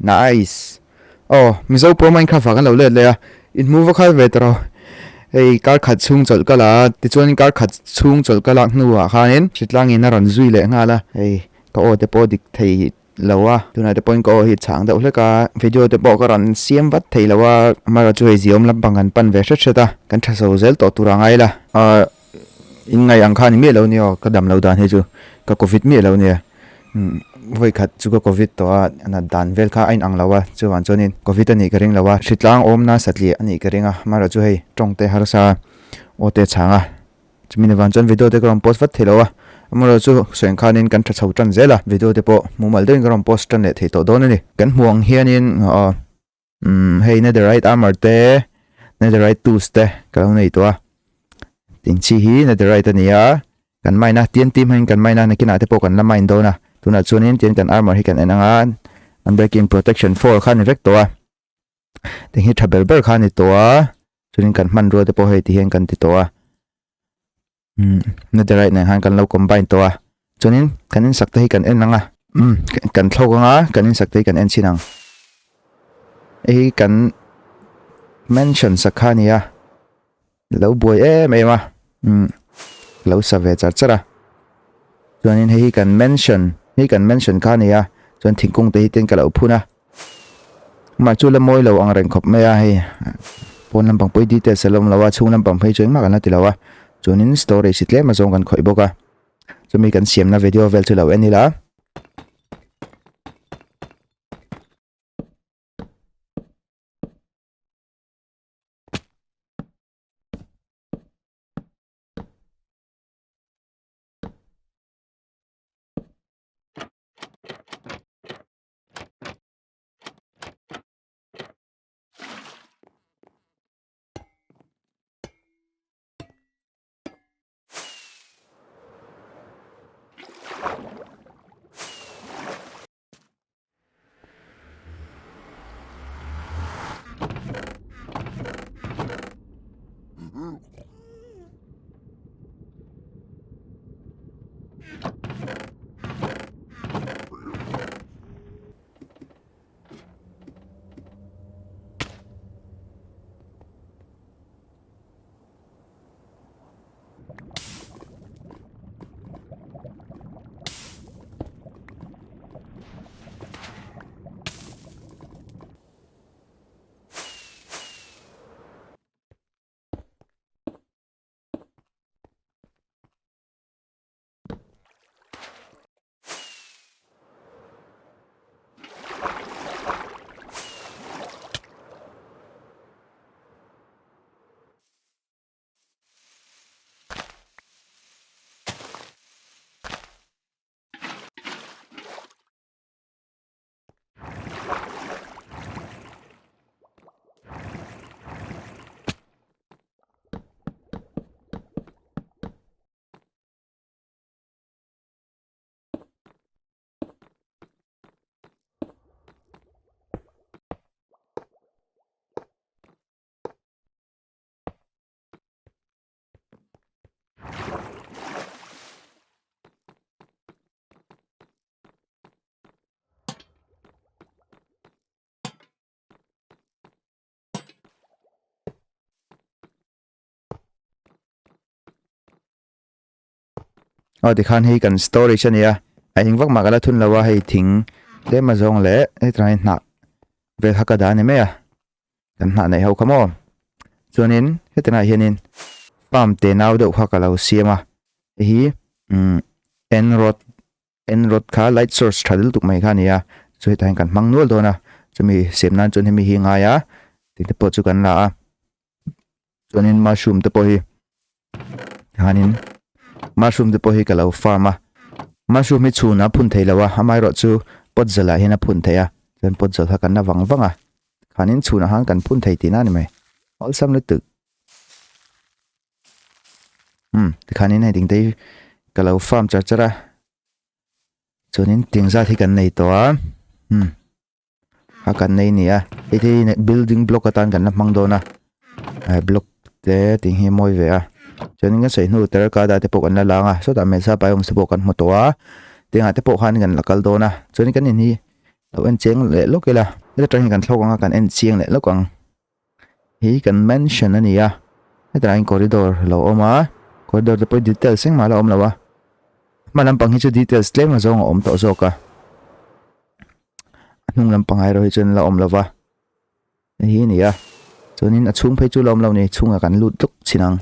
Nice. Oh, mizo pro Minecraft kan lo le le. In move khal ve tro. Ei kar khat chung chol kala ti chuan kar khat chung chol kala nuwa khanin chitlang in ron zui le ngala. Ei ka o te po dik thei lawa tuna te point ko hi chang da uleka video te po ka ron siam wat thei lawa amara chu ei ziom lam bangan pan ve sha cheta kan tha so zel to turangai la. In ngai ang khan mi lo ni o ka dam lo dan he chu ka covid mi lo ni. Voi khat chu ko covid to ana dan vel kha ain ang lawa chuan chonin covid ani ka ring lawa shitlang omna satli ani ka ringa mara chu hei tongte harsa ote changa chmin van chon video te krom post vat thilowa amara chu seng khanin kan tha chho tan zela video te po mumal den krom post tan le thei to don ani kan huang hianin hei netherite armor te netherite tools te ka nei to ting chi hi netherite ania kan mai na tien tim hen kan mai na kina te po kan la main do na tuna chunin tin kan armor hi kan enanga unbreaking protection 4 khan vector ting hi thabel ber khan ni to chunin kan man ro te po hei ti hen kan ti to netherite ne han kan lo combine to chunin kanin sakta hi kan enanga kan thloganga kanin sakta hi kan en chinang ei kan mention sakhania lo boy mema lo save chara chuanin hei kan mention khania chuan thingkung te hi ten kala uphuna ma chu la moi lo ang reng khop maya hei pon lampang poi detail salom lawa chung lampang phei chuan ma kana tilawa chuanin storage sitle ma zong kan khoi boka chumi kan siam na video vel chu lo enila di khan hei kan storage ania aing vak magala thun lawa hei thing le ma zong le e trai na vel hakada ne me kan na nei ho khamo chuanin hetena hianin farm te naw de hakalo siama hi enrod kha light source thadil tuk mai khania chu hetain kan mangnul dona chumi semnan chun hemi hi nga ya ti te po chu kan la chuanin mushroom te po hi hanin mushroom de po hi kalo farma mushroom hi chuna phun theilawa hamai ro chu pot zala hena phun theya chen pot zala kan na wangwanga khanin chuna hang kan phun thei tina ni mai all sam le tu ti khanin nei ding dei kalo farm chara chunin tingza thi kan nei to ha kan nei ni eti building block atan kan na mangdona block te ting hi moi ve chuan nga sei nu ter ka da te pok an la langa so da me sa pa yom se pok kan motowa tinga te pok han gan lakal dona chuan kan ni lo en cheng le lo ke la ta tang kan thlo ka kan en chiang le lo kang hi kan mention ania ta in corridor lo oma corridor de po details sing ma lo om lawa malam pang hi chu details tlem ma zong om to zo ka nung lam pang ai ro hi chen la om lawa hi nia chuanin a chung phei chu lom lo ni chunga kan lut tuk chinang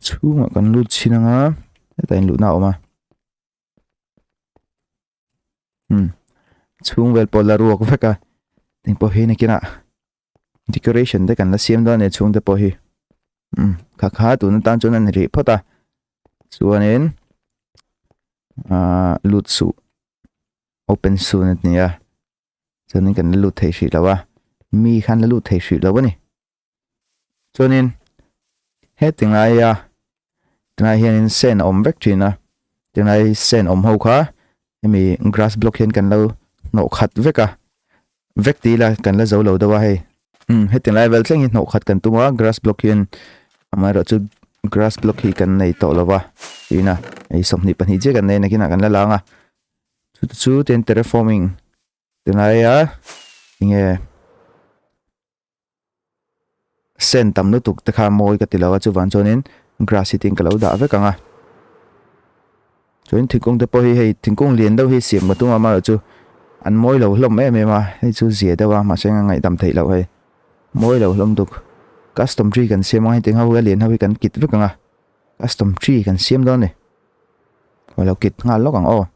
chunga kan lut chinanga ta in lut na oma chung vel pola ruak veka ting po hi ni kina decoration de kan la siam do ne chung de po hi kha kha tu na tan chun an ri phota chuanin lut su open su na nia chuanin kan lut thei hri lawa mi khan la lut thei hri lawa ni chuanin he tingai ya tingai hian sen om vek thina tingai sen om ho kha mi grass block hian kan lo no khat veka vek ti la kan la zo lo dawa hei he tingai vel tleng hi no khat kan tuma grass block hian amaro chu grass block hi kan nei to lawa ina ei somni pani je kan nei na kina kan la langa chu ten terraforming tingai ya inge sen tam nu tuk ta kha moi ka tilawa chu van chonin grass hi ting ka lo da veka nga chuin thingkung te po hi hei thingkung lian do hi siam matung ama chu an moi lo hlom em em a hei chu zia dawa ma senga ngai dam thei lo hei moi lo hlom duk custom tree kan siam ngai ting ho ga lian ho kan kit veka nga custom tree kan siam do ni wala kit nga lo kang o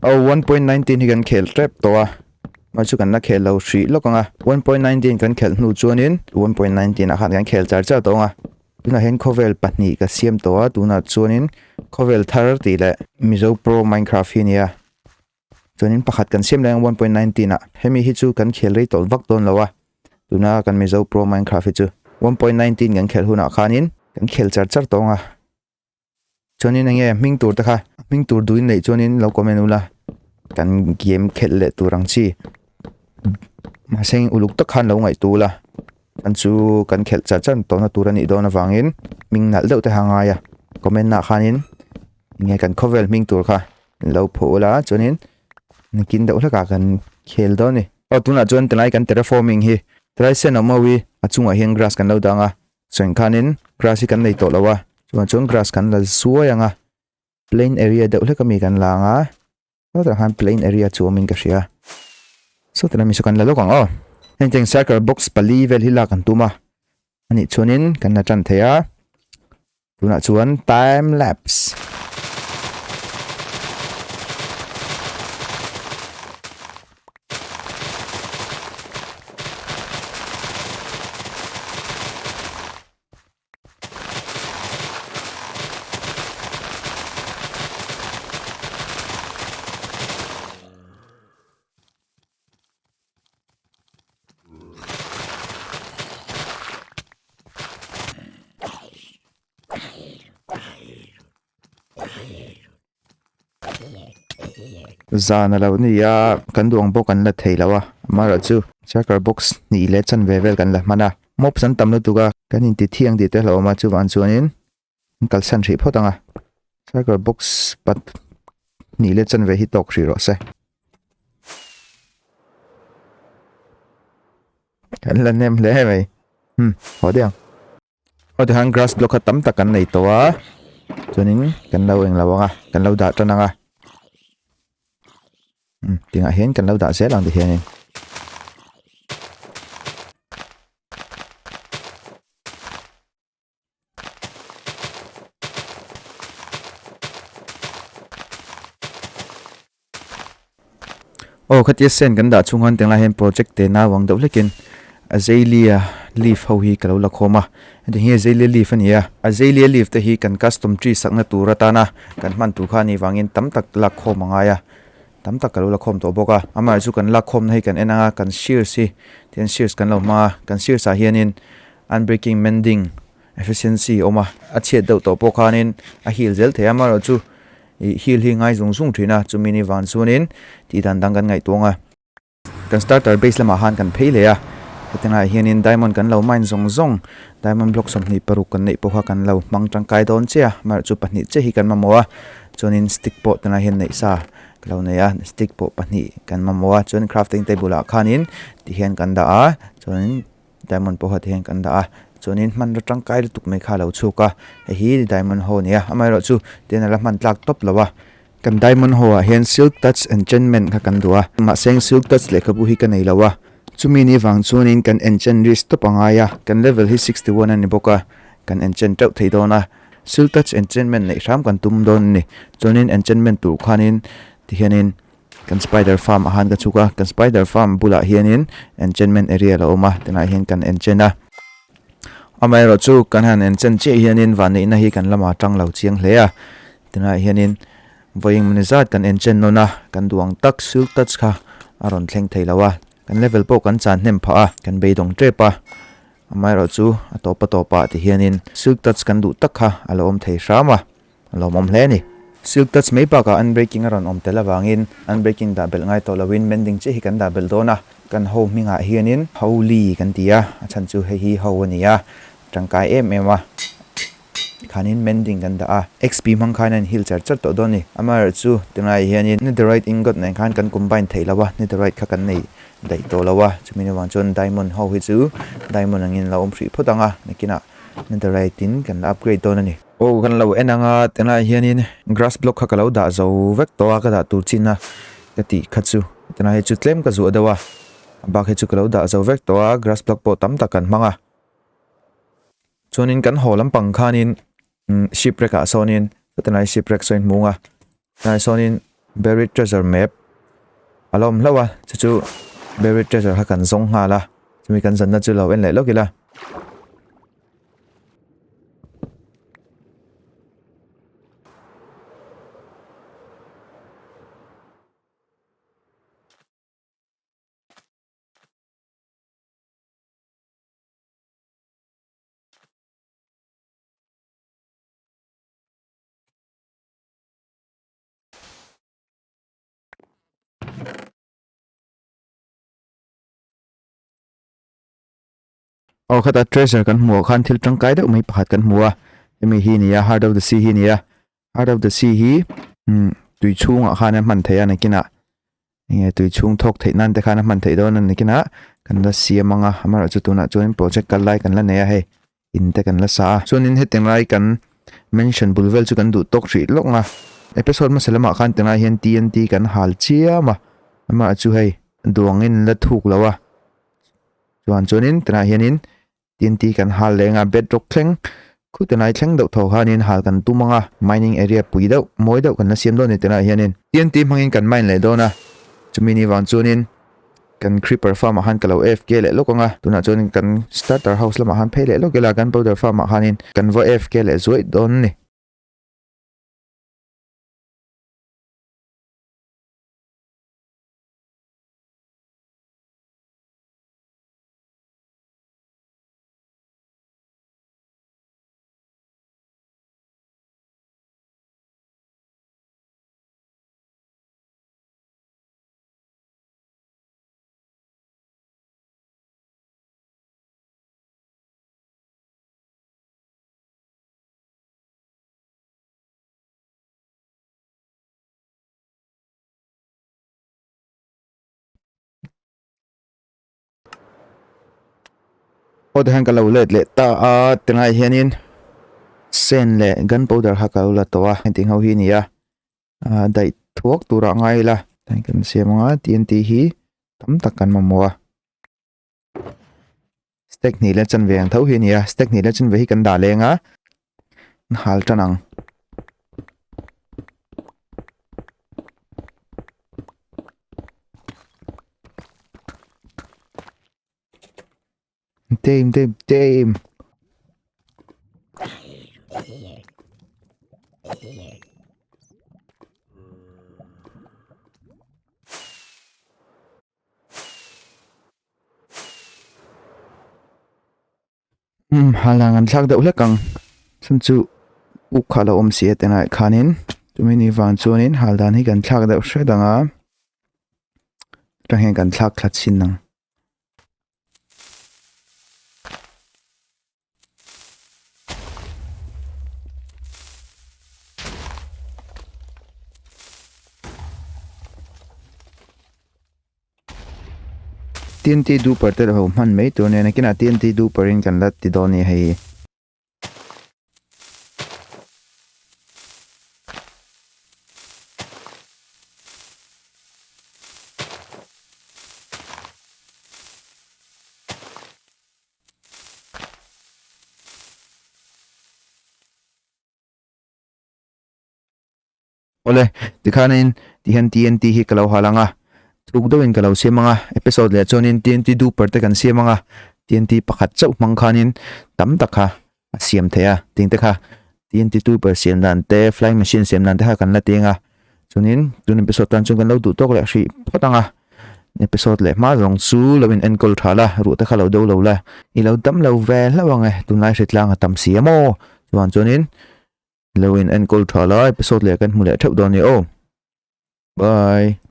Oh 1.19 hi kan khel trap to a ma chu kan na khel lo hri lokanga 1.19 kan khel hnu chuanin 1.19 a khan kan khel char cha to nga tuna hen khovel pahni ka siam to a tuna chuanin khovel thar ti le mizo pro minecraft hi nia chuanin pakhat kan siam lang 1.19 a hemi hi chu kan khel rei tol vak ton lawa tuna kan mizo pro minecraft hi chu 1.19 kan khel huna khanin kan khel char char to nga chuanin ange ming tur ta kha ming tur duin nei chuanin lo comment ula kan game khel le turang chi ma seng uluk tak khan lo ngai tu la an chu kan khel cha chan to na turani do na wangin ming nal deuh te hanga ya comment na khanin nge kan khovel ming tur kha lo phola chuanin nikin deuh la ka kan khel do ni o tuna chuan tlai kan terraforming hi trai sen amawi achunga hian grass kan lo danga chen khanin grass hi kan nei to lawa chuan grass kan la zuayanga plain area deuh la kami kan langa ta han plain area chu min ka hria so tana mi sukan la lokang o henteng circle box pali vel hila kan tuma ani chuanin kan na chan theya tuna chuan time lapse zana lo ni ya kan duang bo kan la thei lawa mara chu checker box ni le chan ve vel kan la mana mop san tam no tuga kan in ti thiang di te lo ma chu wan chuanin kal san ri photanga checker box pat ni le chan ve hi tok ri ro se kan la nem le mai ho diang o de hang grass block tam ta kan nei to wa chuanin kan lo eng lawanga kan lo da tananga tiếng hiến cần lâu đã sẽ làm được hiện khát sen cần đã chung hơn tiếng là hiện project để na vòng đầu lekin azalea leaf hầu hi kalau la khoma thì hi azalea leaf ania azalea leaf te hi kan custom tree sakna turata na kan man tu khani wangin tam tak la khoma nga ya tam tak kalu la khom to boka amar chu kan la khom nei kan enanga kan shear si ten shears kan lo ma kan shears a hianin unbreaking mending efficiency oma a chet do to pokanin a hil zel the amar chu hil hi ngai zung zung thina chumini van chunin ti dan dang kan ngai tonga kan starter base lama han kan phei le a hetenga hianin diamond kan lo mine zong zong diamond block som ni paru kan nei poha kan lo mang tangkai don chia mar chu pahni che hi kan mamowa chunin stick pot tana hian nei sa lo nei a stick pot pahni kan mamowa chunin crafting table a khanin ti hian kan da a chunin diamond poha ti hian kan da a chunin man tangkai tuk mai kha lo chuka hi diamond ho nia amai ro chu ten ala man tlak top lawa kan diamond ho a hian silk touch enchantment kha kan duwa ma seng silk touch le khabu hi kan nei lawa chumi ni wang chunin kan enchant list to pangaya kan level hi 61 ani boka kan enchant tau theidona silk touch enchantment nei ram kan tum don ni chunin enchantment tur khanin ti hianin kan spider farm ahan ka chuka kan spider farm bula hianin enchantment area la oma tena hian kan enchana amai ro chu kan han enchant che hianin van nei na hi kan lama tang lo chiang hlea tena hianin voing manizat kan enchant nona kan duang tak silk touch kha aron thleng theilawa kan level po kan chan hnem pha a kan beidong trepa amai ro chu atopa ti hianin silk touch kan du tak kha alo om thei rama alo mom hle ni silk touch mai pa ka unbreaking aron om tela wangin unbreaking da bel ngai to lawin mending che hi kan da bel dona kan ho minga hianin holy kan tia achan chu he hi ho ania tangkai ema khanin mending kan da a xp mang khanan heal char to doni amar chu tingai hianin netherite ingot nen khan kan combine theilawa netherite kha kan nei dai to lawa chumini wang chon diamond ho hi chu diamond angin la om free photanga nekina netherite tin kan upgrade to ni o kan lo enanga tena hianin grass block kha kalo da zo vek to ka da tur china kati khachu tena hi chu tlem ka zu adawa ba khe chu kalo da zo vek to grass block po tam ta kan manga chonin kan holam pang khanin shipwreck a sonin tena shipwreck soin munga na sonin buried treasure map alom lawa chu buried treasure ha kan zong hala chumi kan zanna chu lo en le lokila o khata treasure kan mu khan thil tangkai deuh mai pakhat kan hmuwa emi hi nia heart of the sea hi nia heart of the sea hi tui chunga khan man theya nekina nge tui chung thok thei nan te khan man thei don nekina kan la siamanga amara chu tuna join project kan lai kan la neya he in te kan la sa chunin he tengai kan mention bulvel chu kan du tok ri loknga episode ma selama khan tengai hian TNT kan hal chiama ama chu hei duangin la thuk lawa chuan chunin tena hianin TNT kan hal lenga bedrock thleng khutanai thleng deuh tho hanin hal kan tumanga mining area pui deuh moi deuh kan la siam don ni tena hianin TNT mangin kan mine le dona chumini wang chunin kan creeper farm han kalo FK le lokanga tuna chunin kan starter house lama han phei le lokela kan powder farm hanin kan vo FK le zoi don ni od han kalo le ta a tengai hianin sen le gunpowder ha kalo towa hinting ho hi nia dai thuak tura ngai la tan kan siamanga TNT hi tam takan mamowa stack ni le chan veng tho hi nia stack ni le chan ve hi kan da lenga hal tanang Damn. halangan thak deuh hlekang chun chu ukhala om si tenai khanin tumini van chuanin haldan hi kan thak deuh hredanga rahen kan thak thlat sin nang TNT du par te ho man mei to ne na kina TNT du parin kan lat ti doni hei ole dikhanin tihan TNT hi kalau halanga tuk doin kalau siamanga episode le chonin TNT du par te kan siamanga TNT pakhat chau mangkhanin tam takha siam thea ting te kha TNT du par siam dan te flying machine siam dan te ha kan la tinga chunin tun episode tan chung kan lo du tok le hri photanga episode le ma rong chu lovin enkol thala ru te khalo do lo la I lo dam lo ve lawange tunai hritlang tam siamo chuan chunin lovin enkol thala episode le kan hmu le thau don ni o bye